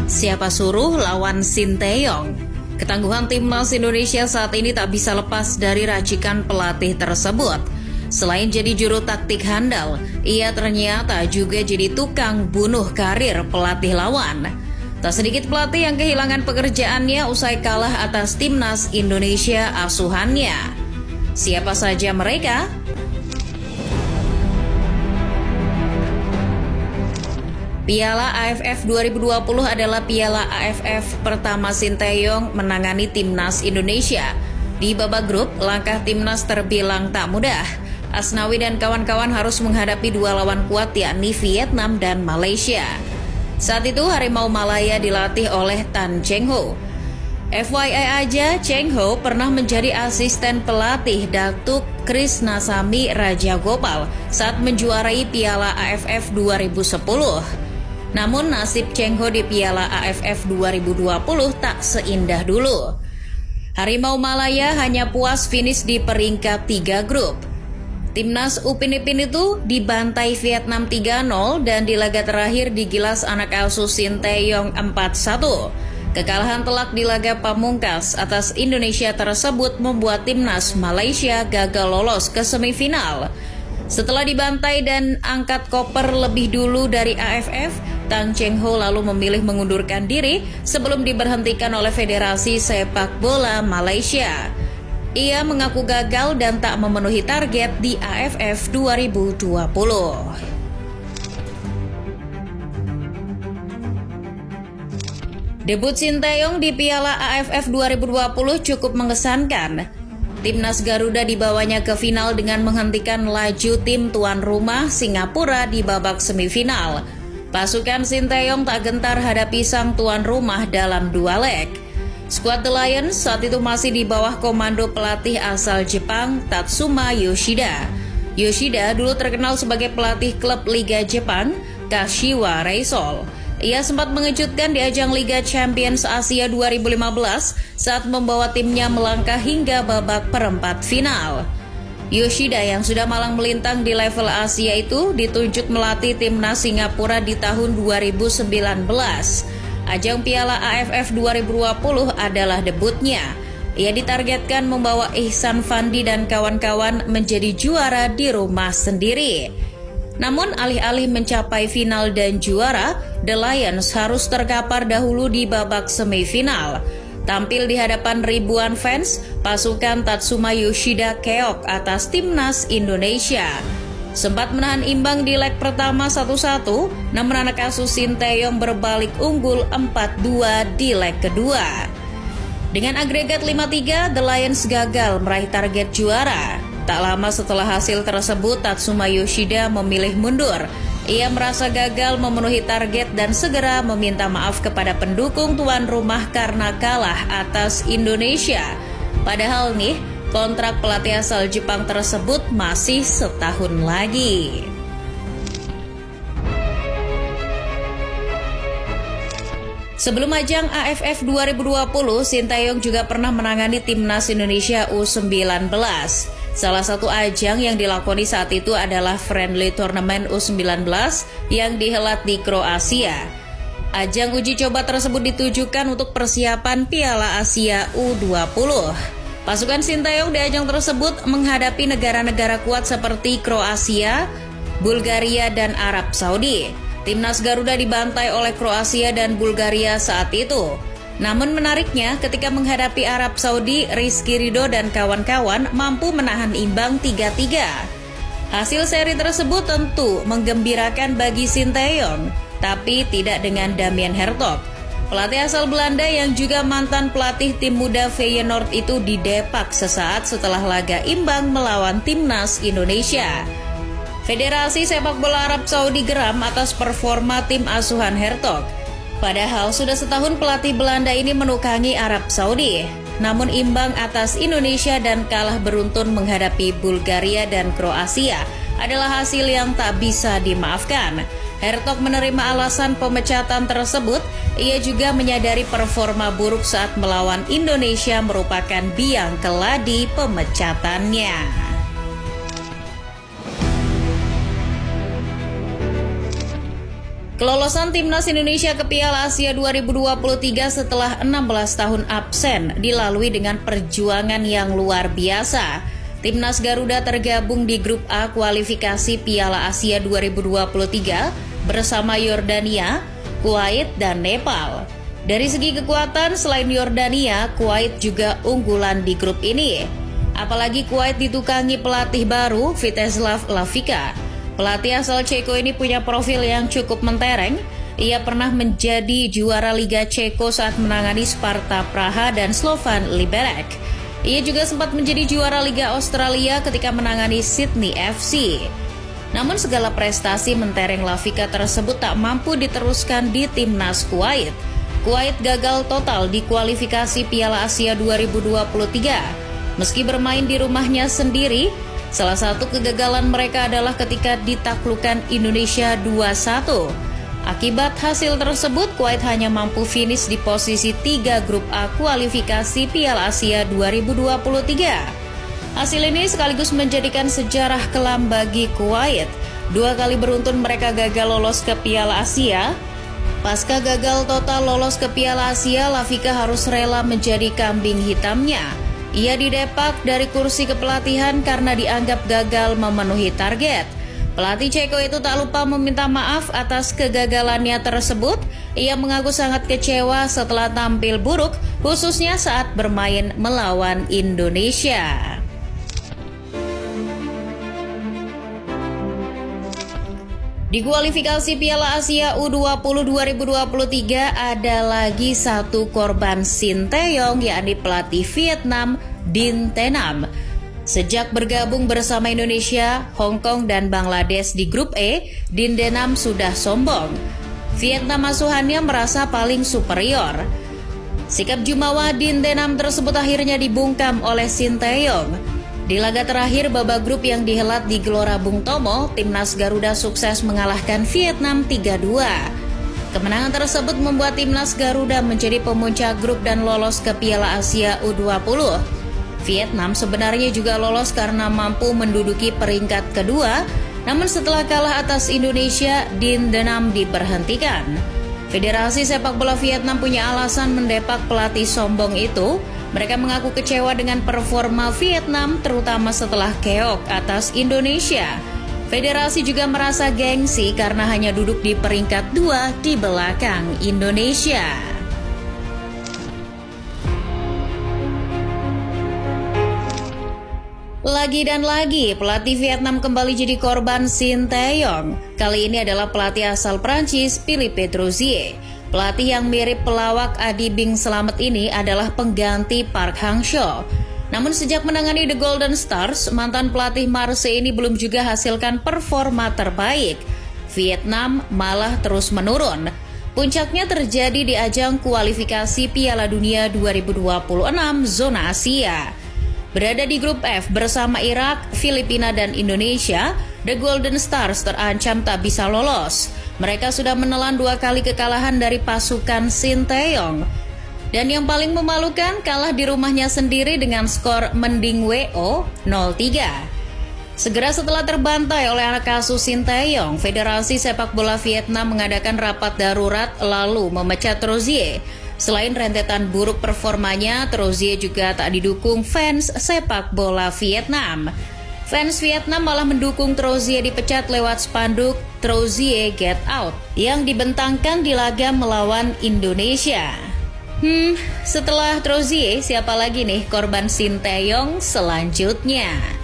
Siapa suruh lawan Sinteyong? Ketangguhan timnas Indonesia saat ini tak bisa lepas dari racikan pelatih tersebut. Selain jadi juru taktik handal, ia ternyata juga jadi tukang bunuh karir pelatih lawan. Tak sedikit pelatih yang kehilangan pekerjaannya usai kalah atas timnas Indonesia asuhannya. Siapa saja mereka? Piala AFF 2020 adalah piala AFF pertama Sinteyong menangani timnas Indonesia. Di babak grup, langkah timnas terbilang tak mudah. Asnawi dan kawan-kawan harus menghadapi dua lawan kuat yakni Vietnam dan Malaysia. Saat itu Harimau Malaya dilatih oleh Tan Cheng Ho. FYI aja, Cheng Ho pernah menjadi asisten pelatih Datuk Krisnasamy Rajagopal saat menjuarai Piala AFF 2010. Namun nasib Cheng Ho di Piala AFF 2020 tak seindah dulu. Harimau Malaya hanya puas finish di peringkat 3 grup. Timnas Upin Ipin itu dibantai Vietnam 3-0 dan di laga terakhir digilas anak asuh Sinteyong 4-1. Kekalahan telak di laga pamungkas atas Indonesia tersebut membuat timnas Malaysia gagal lolos ke semifinal. Setelah dibantai dan angkat koper lebih dulu dari AFF, Tan Cheng Ho lalu memilih mengundurkan diri sebelum diberhentikan oleh Federasi Sepak Bola Malaysia. Ia mengaku gagal dan tak memenuhi target di AFF 2020. Debut Sinteyong di Piala AFF 2020 cukup mengesankan. Timnas Garuda dibawanya ke final dengan menghentikan laju tim tuan rumah Singapura di babak semifinal. Pasukan Sinteyong tak gentar hadapi sang tuan rumah dalam dua leg. Skuad The Lions saat itu masih di bawah komando pelatih asal Jepang Tatsuma Yoshida. Yoshida dulu terkenal sebagai pelatih klub Liga Jepang Kashiwa Reysol. Ia sempat mengejutkan di ajang Liga Champions Asia 2015 saat membawa timnya melangkah hingga babak perempat final. Yoshida yang sudah malang melintang di level Asia itu ditunjuk melatih timnas Singapura di tahun 2019. Ajang Piala AFF 2020 adalah debutnya. Ia ditargetkan membawa Ihsan Fandi dan kawan-kawan menjadi juara di rumah sendiri. Namun alih-alih mencapai final dan juara, The Lions harus terkapar dahulu di babak semifinal. Tampil di hadapan ribuan fans, pasukan Tatsuma Yoshida keok atas timnas Indonesia. Sempat menahan imbang di leg pertama 1-1, namun anak asuh Sinteyong berbalik unggul 4-2 di leg kedua. Dengan agregat 5-3, The Lions gagal meraih target juara. Tak lama setelah hasil tersebut, Tatsuma Yoshida memilih mundur. Ia merasa gagal memenuhi target dan segera meminta maaf kepada pendukung tuan rumah karena kalah atas Indonesia. Padahal nih, kontrak pelatih asal Jepang tersebut masih setahun lagi. Sebelum ajang AFF 2020, Sinteyong juga pernah menangani timnas Indonesia U19. Salah satu ajang yang dilakoni saat itu adalah Friendly Tournament U19 yang dihelat di Kroasia. Ajang uji coba tersebut ditujukan untuk persiapan Piala Asia U20. Pasukan Sinteyong di ajang tersebut menghadapi negara-negara kuat seperti Kroasia, Bulgaria, dan Arab Saudi. Timnas Garuda dibantai oleh Kroasia dan Bulgaria saat itu. Namun menariknya, ketika menghadapi Arab Saudi, Rizky Ridho dan kawan-kawan mampu menahan imbang 3-3. Hasil seri tersebut tentu menggembirakan bagi Sinteyong, tapi tidak dengan Damien Hertog. Pelatih asal Belanda yang juga mantan pelatih tim muda Feyenoord itu didepak sesaat setelah laga imbang melawan timnas Indonesia. Federasi Sepak Bola Arab Saudi geram atas performa tim asuhan Hertog. Padahal sudah setahun pelatih Belanda ini menukangi Arab Saudi. Namun imbang atas Indonesia dan kalah beruntun menghadapi Bulgaria dan Kroasia adalah hasil yang tak bisa dimaafkan. Hertog menerima alasan pemecatan tersebut. Ia juga menyadari performa buruk saat melawan Indonesia merupakan biang keladi pemecatannya. Kelolosan Timnas Indonesia ke Piala Asia 2023 setelah 16 tahun absen dilalui dengan perjuangan yang luar biasa. Timnas Garuda tergabung di grup A kualifikasi Piala Asia 2023 bersama Yordania, Kuwait, dan Nepal. Dari segi kekuatan, selain Yordania, Kuwait juga unggulan di grup ini. Apalagi Kuwait ditukangi pelatih baru, Vítězslav Hlavička. Pelatih asal Ceko ini punya profil yang cukup mentereng. Ia pernah menjadi juara Liga Ceko saat menangani Sparta Praha dan Slovan Liberec. Ia juga sempat menjadi juara Liga Australia ketika menangani Sydney FC. Namun segala prestasi mentereng Hlavička tersebut tak mampu diteruskan di timnas Kuwait. Kuwait gagal total di kualifikasi Piala Asia 2023. Meski bermain di rumahnya sendiri, salah satu kegagalan mereka adalah ketika ditaklukkan Indonesia 2-1. Akibat hasil tersebut, Kuwait hanya mampu finish di posisi 3 grup A kualifikasi Piala Asia 2023. Hasil ini sekaligus menjadikan sejarah kelam bagi Kuwait. 2 kali beruntun mereka gagal lolos ke Piala Asia. Pasca gagal total lolos ke Piala Asia, Hlavička harus rela menjadi kambing hitamnya. Ia didepak dari kursi kepelatihan karena dianggap gagal memenuhi target. Pelatih Ceko itu tak lupa meminta maaf atas kegagalannya tersebut. Ia mengaku sangat kecewa setelah tampil buruk, khususnya saat bermain melawan Indonesia. Di kualifikasi Piala Asia U20 2023 ada lagi satu korban Sinteyong, yakni pelatih Vietnam Din Tenam. Sejak bergabung bersama Indonesia, Hong Kong, dan Bangladesh di grup E, Din Tenam sudah sombong. Vietnam asuhannya merasa paling superior. Sikap jumawa Din Tenam tersebut akhirnya dibungkam oleh Sinteyong. Di laga terakhir babak grup yang dihelat di Gelora Bung Tomo, Timnas Garuda sukses mengalahkan Vietnam 3-2. Kemenangan tersebut membuat Timnas Garuda menjadi pemuncak grup dan lolos ke Piala Asia U20. Vietnam sebenarnya juga lolos karena mampu menduduki peringkat kedua, namun setelah kalah atas Indonesia, Din Tenam diberhentikan. Federasi Sepak Bola Vietnam punya alasan mendepak pelatih sombong itu. Mereka mengaku kecewa dengan performa Vietnam, terutama setelah keok atas Indonesia. Federasi juga merasa gengsi karena hanya duduk di peringkat 2 di belakang Indonesia. Lagi dan lagi, pelatih Vietnam kembali jadi korban Sinteyong. Kali ini adalah pelatih asal Prancis, Philippe Troussier. Pelatih yang mirip pelawak Adi Bing Slamet ini adalah pengganti Park Hang-seo. Namun sejak menangani The Golden Stars, mantan pelatih Marseille ini belum juga hasilkan performa terbaik. Vietnam malah terus menurun. Puncaknya terjadi di ajang kualifikasi Piala Dunia 2026 zona Asia. Berada di grup F bersama Irak, Filipina, dan Indonesia, The Golden Stars terancam tak bisa lolos. Mereka sudah menelan 2 kali kekalahan dari pasukan Sinteyong. Dan yang paling memalukan, kalah di rumahnya sendiri dengan skor mending WO 0-3. Segera setelah terbantai oleh anak asuh Sinteyong, Federasi Sepak Bola Vietnam mengadakan rapat darurat lalu memecat Troussier. Selain rentetan buruk performanya, Troussier juga tak didukung fans sepak bola Vietnam. Fans Vietnam malah mendukung Troussier dipecat lewat spanduk Troussier Get Out yang dibentangkan di laga melawan Indonesia. Setelah Troussier, siapa lagi nih korban Sinteyong selanjutnya?